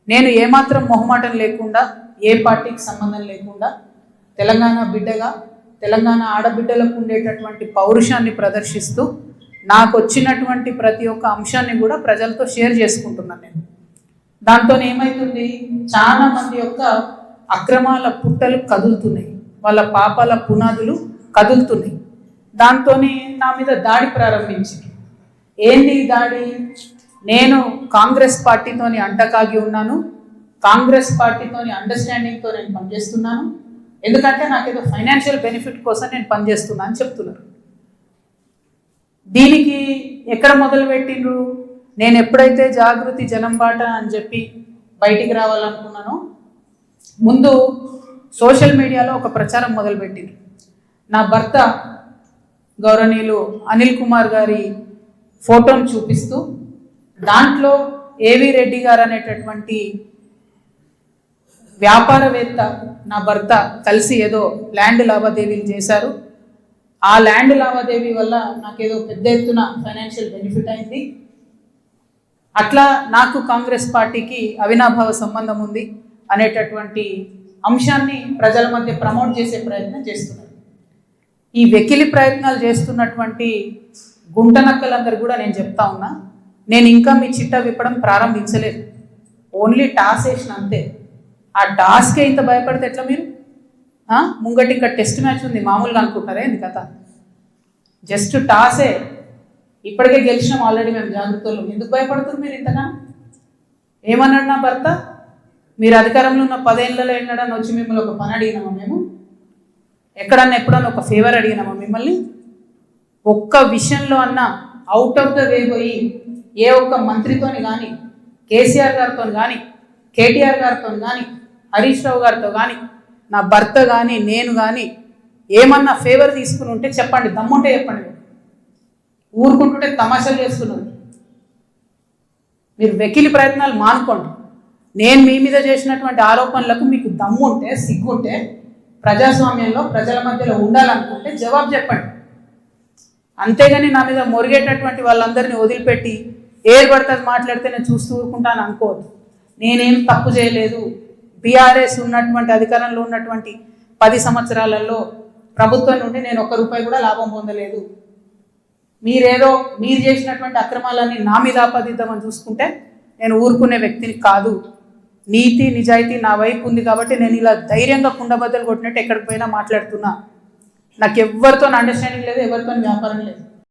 నేను ఏమాత్రం మొహమాటం లేకుండా, ఏ పార్టీకి సంబంధం లేకుండా తెలంగాణ బిడ్డగా, తెలంగాణ ఆడబిడ్డలకు ఉండేటటువంటి పౌరుషాన్ని ప్రదర్శిస్తూ నాకు వచ్చినటువంటి ప్రతి ఒక్క అంశాన్ని కూడా ప్రజలతో షేర్ చేసుకుంటున్నాను. నేను దాంతో ఏమవుతుంది, చాలా మంది యొక్క అక్రమాల పుట్టలు కదులుతున్నాయి, వాళ్ళ పాపాల పునాదులు కదులుతున్నాయి. దాంతో నా మీద దాడి ప్రారంభించింది. ఏంది దాడి? నేను కాంగ్రెస్ పార్టీతోని అంటకాగి ఉన్నాను, కాంగ్రెస్ పార్టీతోని అండర్స్టాండింగ్తో నేను పనిచేస్తున్నాను, ఎందుకంటే నాకేదో ఫైనాన్షియల్ బెనిఫిట్ కోసం నేను పనిచేస్తున్నా అని చెప్తున్నారు. దీనికి ఎక్కడ మొదలుపెట్టిండ్రు? నేను ఎప్పుడైతే జాగృతి జనం బాట అని చెప్పి బయటికి రావాలనుకున్నానో ముందు సోషల్ మీడియాలో ఒక ప్రచారం మొదలుపెట్టిండ్రు. నా భర్త గౌరవనీయులు అనిల్ కుమార్ గారి ఫోటోను చూపిస్తూ దాంట్లో ఏవి రెడ్డి గారు అనేటటువంటి వ్యాపారవేత్త నా భర్త కలిసి ఏదో ల్యాండ్ లావాదేవీలు చేశారు. ఆ ల్యాండ్ లావాదేవీ వల్ల నాకేదో పెద్ద ఎత్తున ఫైనాన్షియల్ బెనిఫిట్ అయింది, అట్లా నాకు కాంగ్రెస్ పార్టీకి అవినాభావ సంబంధం ఉంది అనేటటువంటి అంశాన్ని ప్రజల మధ్య ప్రమోట్ చేసే ప్రయత్నం చేస్తున్నారు. ఈ వెకిలి ప్రయత్నాలు చేస్తున్నటువంటి గుంటనక్కలందరూ కూడా నేను చెప్తా ఉన్నా, నేను ఇంకా మీ చిట్టా విప్పడం ప్రారంభించలేదు, ఓన్లీ టాస్ వేసిన అంతే. ఆ టాస్కే ఇంత భయపడితే ఎట్లా మీరు? ముంగటి ఇంకా టెస్ట్ మ్యాచ్ ఉంది, మామూలుగా అనుకుంటారే ఇది కథ. జస్ట్ టాసే, ఇప్పటికే గెలిచినాం ఆల్రెడీ మేము జాగ్రత్తలు. ఎందుకు భయపడుతున్నారు మీరు ఇంతగా? ఏమన్నాడు నా భర్త? మీరు అధికారంలో ఉన్న 10 ఏళ్ళలో ఎన్నడన్నా వచ్చి మిమ్మల్ని ఒక పని అడిగినామా మేము? ఎక్కడన్నా ఎప్పుడన్నా ఒక ఫేవర్ అడిగినామా మిమ్మల్ని? ఒక్క విషయంలో అన్నా అవుట్ ఆఫ్ ద వే పోయి ఏ ఒక్క మంత్రితోని కానీ, కేసీఆర్ గారితో కానీ, కేటీఆర్ గారితో కానీ, హరీష్ రావు గారితో కానీ, నా భర్త కానీ, నేను కానీ ఏమన్నా ఫేవర్ తీసుకుని ఉంటే చెప్పండి, దమ్ముంటే చెప్పండి. ఊరుకుంటుంటే తమాషాలు చేస్తున్నారు. మీరు వెకిలి ప్రయత్నాలు మానుకోండి. నేను మీ మీద చేసినటువంటి ఆరోపణలకు మీకు దమ్ముంటే, సిగ్గుంటే, ప్రజాస్వామ్యంలో ప్రజల మధ్యలో ఉండాలనుకుంటే జవాబు చెప్పండి. అంతేగాని నా మీద మొరిగేటటువంటి వాళ్ళందరినీ వదిలిపెట్టి ఏది పడుతుంది మాట్లాడితే నేను చూస్తూ ఊరుకుంటాను అనుకోవద్దు. నేనేం తప్పు చేయలేదు. బీఆర్ఎస్ ఉన్నటువంటి అధికారంలో ఉన్నటువంటి 10 సంవత్సరాలలో ప్రభుత్వం నుండి నేను ₹1 కూడా లాభం పొందలేదు. మీరు చేసినటువంటి అక్రమాలన్నీ నా మీద ఆపాదిద్దామని చూసుకుంటే నేను ఊరుకునే వ్యక్తిని కాదు. నీతి నిజాయితీ నా వైపు ఉంది కాబట్టి నేను ఇలా ధైర్యంగా కుండబద్దలు కొట్టినట్టు ఎక్కడికి పోయినా మాట్లాడుతున్నా. నాకు ఎవరితో అండర్స్టాండింగ్ లేదు, ఎవరితో వ్యాపారం లేదు.